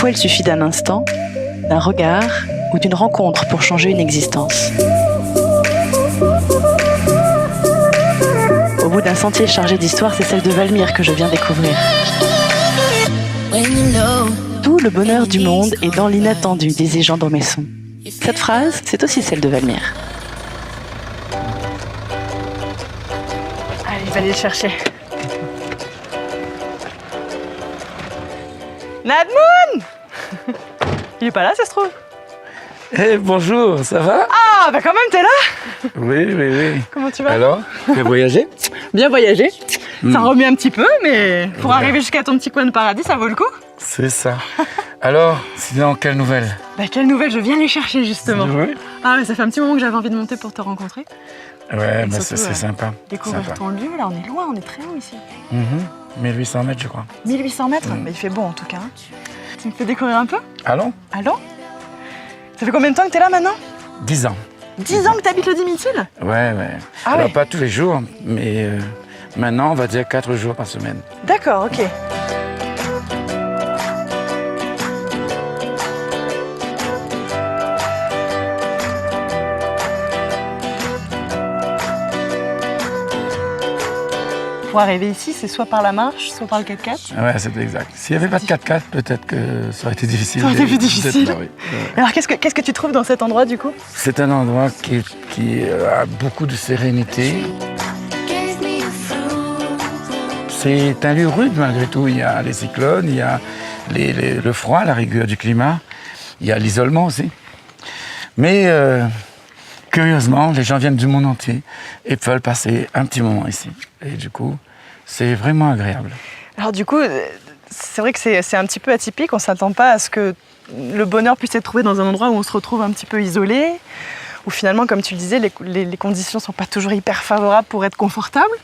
Parfois, il suffit d'un instant, d'un regard ou d'une rencontre pour changer une existence. Au bout d'un sentier chargé d'histoire, c'est celle de Valmire que je viens découvrir. Tout le bonheur du monde est dans l'inattendu, disait Jean d'Ormesson. Cette phrase, c'est aussi celle de Valmire. Allez, il va aller le chercher. Nadmoun! Il est pas là, ça se trouve? Eh, bonjour, ça va? Ah, bah quand même, t'es là? Oui. Comment tu vas? Alors, tu as voyagé? Bien voyagé. Ça remue un petit peu, mais pour arriver jusqu'à ton petit coin de paradis, ça vaut le coup. C'est ça. Alors, sinon, quelle nouvelle? Bah quelle nouvelle, je viens les chercher justement. Oui. Ah ouais, ça fait un petit moment que j'avais envie de monter pour te rencontrer. Ouais, bah, surtout, c'est sympa. Découvrir Sympa. ton lieu, là on est loin, on est très haut ici. 1800 mètres, je crois. 1800 mètres, mais il fait beau en tout cas. Tu me fais découvrir un peu? Allons? Allons? Ça fait combien de temps que t'es là maintenant? 10 ans. 10 ans que t'habites le Dimitile? Ouais. Ah Alors, ouais. pas tous les jours, mais maintenant, on va dire 4 jours par semaine. D'accord, ok. Pour arriver ici, c'est soit par la marche, soit par le 4x4. Ouais, c'est exact. S'il n'y avait pas de 4x4, peut-être que ça aurait été difficile. Ça aurait été plus difficile. Là, oui. Ouais. Alors qu'est-ce que tu trouves dans cet endroit du coup? C'est un endroit qui a beaucoup de sérénité. C'est un lieu rude malgré tout. Il y a les cyclones, il y a le froid, la rigueur du climat, il y a l'isolement aussi. Mais curieusement, les gens viennent du monde entier et veulent passer un petit moment ici. Et du coup, c'est vraiment agréable. Alors du coup, c'est vrai que c'est un petit peu atypique. On ne s'attend pas à ce que le bonheur puisse être trouvé dans un endroit où on se retrouve un petit peu isolé, où finalement, comme tu le disais, les conditions ne sont pas toujours hyper favorables pour être confortable.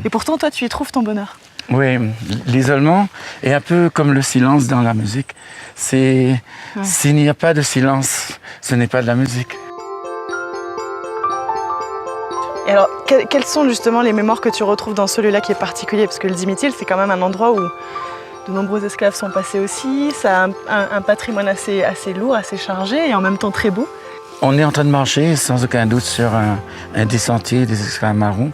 Et pourtant, toi, tu y trouves ton bonheur. Oui, l'isolement est un peu comme le silence dans la musique. S'il n'y a pas de silence, ce n'est pas de la musique. Et alors, quelles sont justement les mémoires que tu retrouves dans ce lieu-là qui est particulier? Parce que le Dimitile, c'est quand même un endroit où de nombreux esclaves sont passés aussi. Ça a un patrimoine assez lourd, assez chargé et en même temps très beau. On est en train de marcher sans aucun doute sur un des sentiers des esclaves marrons.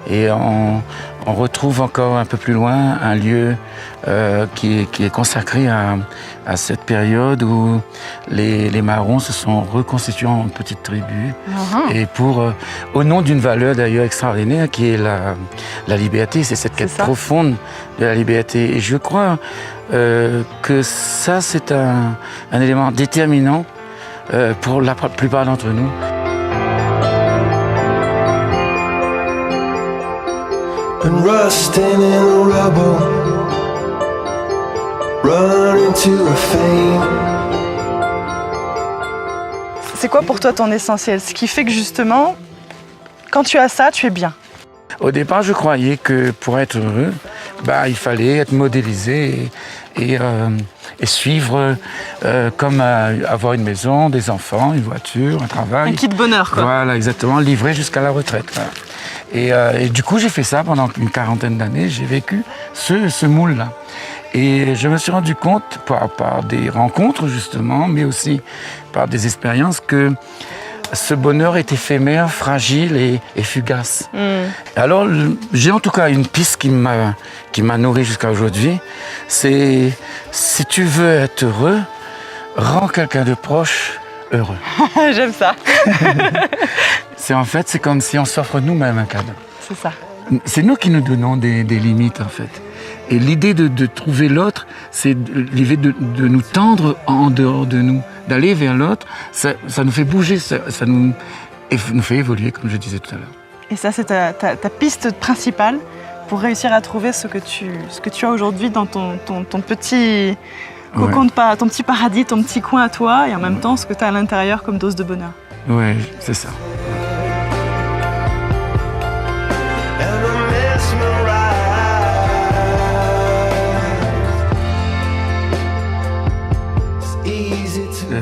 Et on retrouve encore un peu plus loin un lieu qui est consacré à cette période où les marrons se sont reconstitués en petites tribus. Et au nom d'une valeur d'ailleurs extraordinaire qui est la liberté, c'est cette quête profonde de la liberté. Et je crois que ça, c'est un élément déterminant pour la plupart d'entre nous. And rusting in the rubble, running to a fame. C'est quoi pour toi ton essentiel? Ce qui fait que justement, quand tu as ça, tu es bien. Au départ, je croyais que pour être heureux, il fallait être modélisé et suivre comme avoir une maison, des enfants, une voiture, un travail. Un kit bonheur, quoi. Voilà, exactement, livré jusqu'à la retraite. Voilà. Et du coup, j'ai fait ça pendant une quarantaine d'années. J'ai vécu ce moule-là. Et je me suis rendu compte, par des rencontres justement, mais aussi par des expériences, que ce bonheur est éphémère, fragile et fugace. Alors, j'ai en tout cas une piste qui m'a nourri jusqu'à aujourd'hui. C'est, si tu veux être heureux, rends quelqu'un de proche heureux. J'aime ça. C'est comme si on s'offre nous-mêmes un cadeau. C'est ça. C'est nous qui nous donnons des limites, en fait. Et l'idée de trouver l'autre, c'est l'idée de nous tendre en dehors de nous, d'aller vers l'autre. Ça nous fait bouger, ça nous fait évoluer, comme je disais tout à l'heure. Et ça, c'est ta piste principale pour réussir à trouver ce que tu as aujourd'hui dans ton petit cocon, ton petit paradis, ton petit coin à toi, et en même temps, ce que tu as à l'intérieur comme dose de bonheur. Oui, c'est ça.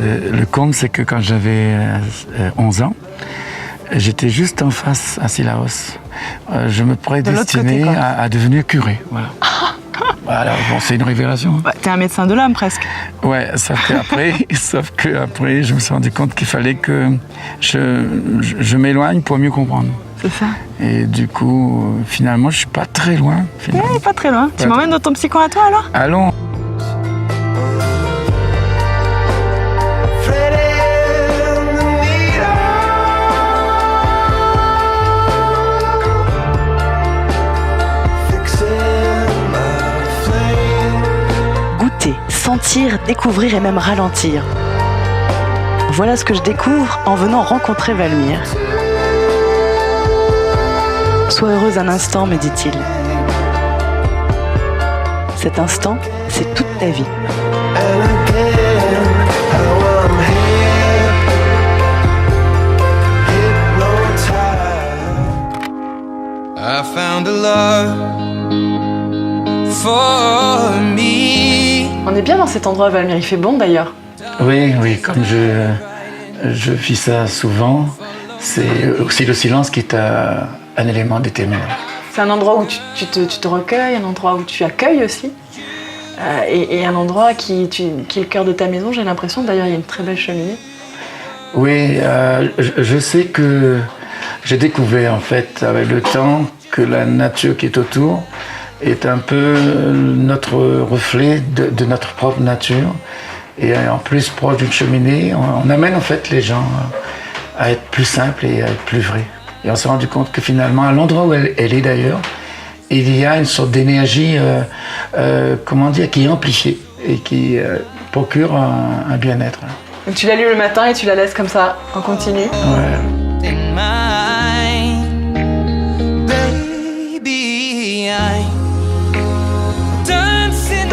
Le comble, c'est que quand j'avais 11 ans, j'étais juste en face à Sillaos. Je me prédestinais à devenir curé. Voilà. Voilà, bon, c'est une révélation. Bah, t'es un médecin de l'âme presque. Ouais, sauf qu'après, je me suis rendu compte qu'il fallait que je m'éloigne pour mieux comprendre. C'est ça. Et du coup, finalement, je suis pas très loin. Ouais, pas très loin. Tu m'emmènes dans ton psycho à toi alors? Allons. Goûter, sentir, découvrir et même ralentir. Voilà ce que je découvre en venant rencontrer Valmir. Sois heureuse un instant, me dit-il. Cet instant, c'est toute ta vie. I found a love for me. On est bien dans cet endroit, Valmir. Il fait bon d'ailleurs. Oui, comme je vis ça souvent, c'est aussi le silence qui est un élément déterminant. C'est un endroit où tu te recueilles, un endroit où tu accueilles aussi. Et un endroit qui est le cœur de ta maison, j'ai l'impression. D'ailleurs, il y a une très belle cheminée. Oui, je sais que j'ai découvert en fait avec le temps que la nature qui est autour est un peu notre reflet de notre propre nature. Et en plus, proche d'une cheminée, on amène en fait les gens à être plus simples et à être plus vrais. Et on s'est rendu compte que finalement, à l'endroit où elle est d'ailleurs, il y a une sorte d'énergie, qui est amplifiée et qui procure un bien-être. Donc tu l'allumes le matin et tu la laisses comme ça, en continu. Ouais.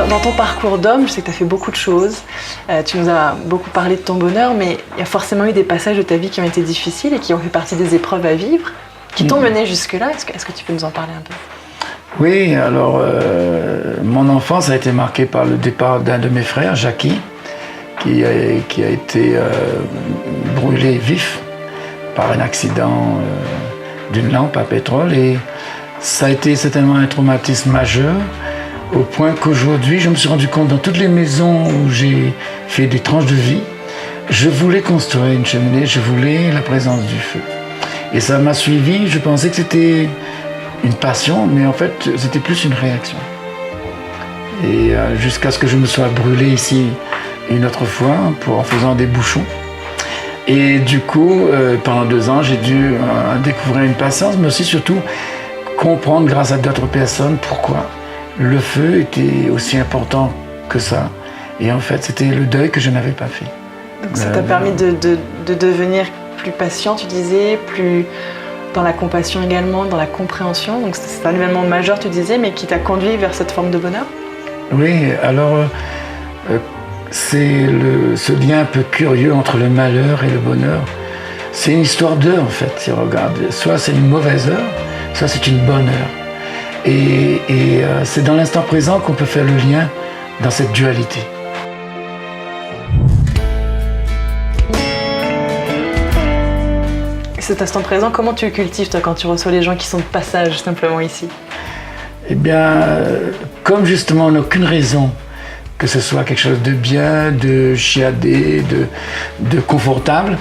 Dans ton parcours d'homme, je sais que tu as fait beaucoup de choses. Tu nous as beaucoup parlé de ton bonheur, mais il y a forcément eu des passages de ta vie qui ont été difficiles et qui ont fait partie des épreuves à vivre, qui t'ont mené jusque-là. Est-ce que tu peux nous en parler un peu? Oui, alors mon enfance a été marquée par le départ d'un de mes frères, Jackie, qui a été brûlé vif par un accident d'une lampe à pétrole. Et ça a été certainement un traumatisme majeur, au point qu'aujourd'hui, je me suis rendu compte dans toutes les maisons où j'ai fait des tranches de vie, je voulais construire une cheminée, je voulais la présence du feu. Et ça m'a suivi, je pensais que c'était une passion, mais en fait, c'était plus une réaction. Et jusqu'à ce que je me sois brûlé ici une autre fois en faisant des bouchons. Et du coup, pendant 2 ans, j'ai dû découvrir une patience, mais aussi surtout comprendre grâce à d'autres personnes pourquoi le feu était aussi important que ça. Et en fait, c'était le deuil que je n'avais pas fait. Donc ça t'a permis de devenir plus patient, tu disais, plus dans la compassion également, dans la compréhension. Donc c'est un événement majeur, tu disais, mais qui t'a conduit vers cette forme de bonheur? Oui, alors c'est ce lien un peu curieux entre le malheur et le bonheur. C'est une histoire d'heure en fait, si on regarde. Soit c'est une mauvaise heure, soit c'est une bonne heure. Et c'est dans l'instant présent qu'on peut faire le lien dans cette dualité. Cet instant présent, comment tu le cultives toi quand tu reçois les gens qui sont de passage simplement ici? Eh bien, comme justement on n'a aucune raison que ce soit quelque chose de bien, de chiadé, de confortable,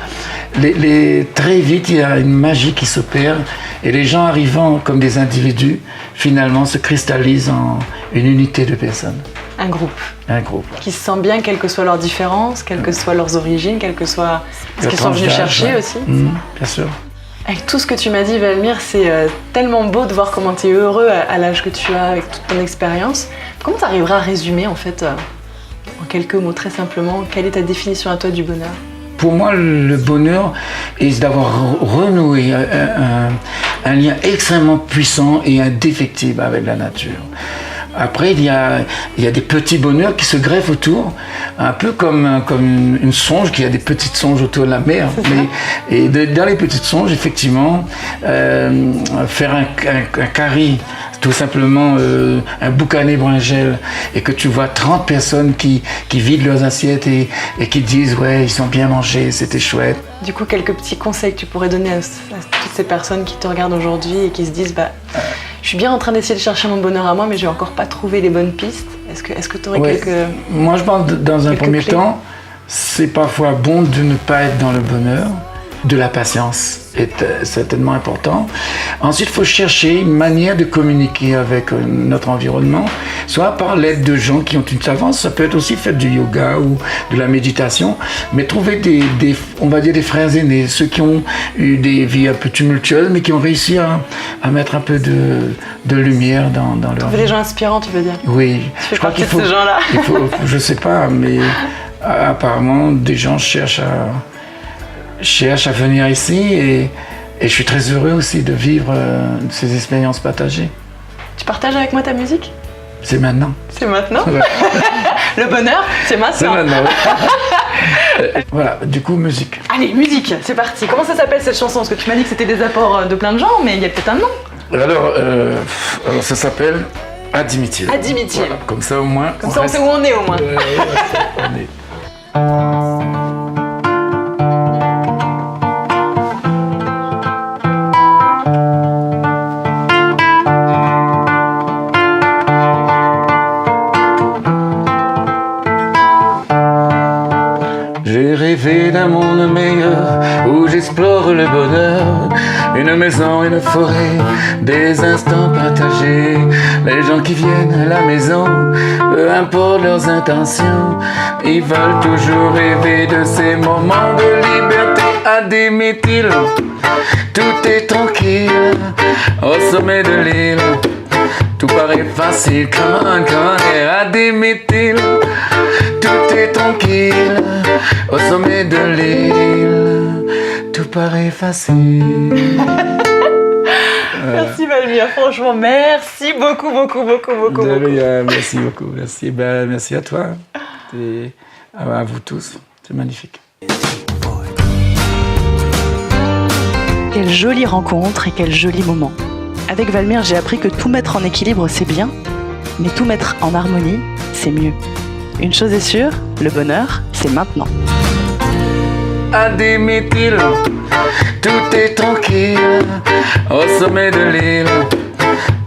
très vite il y a une magie qui s'opère et les gens arrivant comme des individus finalement se cristallisent en une unité de personnes. Un groupe. Un groupe. Qui se sent bien, quelles que soient leurs différences, quelles que soient leurs origines, quelles que soient ce qu'ils sont venus chercher aussi. Bien sûr. Avec tout ce que tu m'as dit, Valmir, c'est tellement beau de voir comment tu es heureux à l'âge que tu as, avec toute ton expérience. Comment tu arriveras à résumer, en fait, en quelques mots, très simplement, quelle est ta définition à toi du bonheur? Pour moi, le bonheur est d'avoir renoué un lien extrêmement puissant et indéfectible avec la nature. Après, il y a des petits bonheurs qui se greffent autour, un peu comme une songe, qui a des petites songes autour de la mer. Dans les petites songes, effectivement, faire un carré, tout simplement un boucané bringel, et que tu vois 30 personnes qui vident leurs assiettes et qui disent « ouais, ils ont bien mangé, c'était chouette ». Du coup, quelques petits conseils que tu pourrais donner à toutes ces personnes qui te regardent aujourd'hui et qui se disent « je suis bien en train d'essayer de chercher mon bonheur à moi, mais j'ai encore pas trouvé les bonnes pistes. Est-ce que tu aurais Ouais. quelques... Moi, je pense dans un quelques premier clés. temps, c'est parfois bon de ne pas être dans le bonheur. De la patience est certainement important. Ensuite, il faut chercher une manière de communiquer avec notre environnement, soit par l'aide de gens qui ont une savance, ça peut être aussi faire du yoga ou de la méditation, mais trouver on va dire des frères aînés, ceux qui ont eu des vies un peu tumultueuses, mais qui ont réussi à mettre un peu de lumière dans leur Trouver vie. des gens inspirants, tu veux dire? Oui, Tu fais partie de ces gens-là. je sais pas, mais apparemment des gens cherchent à venir ici et je suis très heureux aussi de vivre ces expériences partagées. Tu partages avec moi ta musique? C'est maintenant. C'est maintenant? Ouais. Le bonheur, c'est C'est maintenant. maintenant. Voilà, du coup, musique. Allez, musique, c'est parti. Comment ça s'appelle cette chanson? Parce que tu m'as dit que c'était des apports de plein de gens, mais il y a peut-être un nom. Alors ça s'appelle Adimitil. Adimitil. Voilà, comme ça au moins. Comme ça, on sait où on est au moins. On est. J'ai rêvé d'un monde meilleur où j'explore le bonheur. Une maison, une forêt, des instants partagés. Les gens qui viennent à la maison, peu importe leurs intentions, ils veulent toujours rêver de ces moments de liberté. Admet-il, tout est tranquille au sommet de l'île. Tout paraît facile, come on, admet-il. Tout est tranquille au sommet de l'île. Tout paraît facile. Merci Valmir, franchement, merci beaucoup. De rien, merci beaucoup. Merci, merci à toi. Et à vous tous. C'est magnifique. Quelle jolie rencontre et quel joli moment. Avec Valmir, j'ai appris que tout mettre en équilibre, c'est bien, mais tout mettre en harmonie, c'est mieux. Une chose est sûre, le bonheur, c'est maintenant. Admet-il, tout est tranquille au sommet de l'île.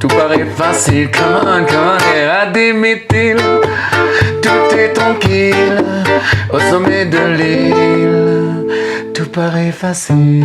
Tout paraît facile, come on, admet-il. Tout est tranquille au sommet de l'île. Tout paraît facile.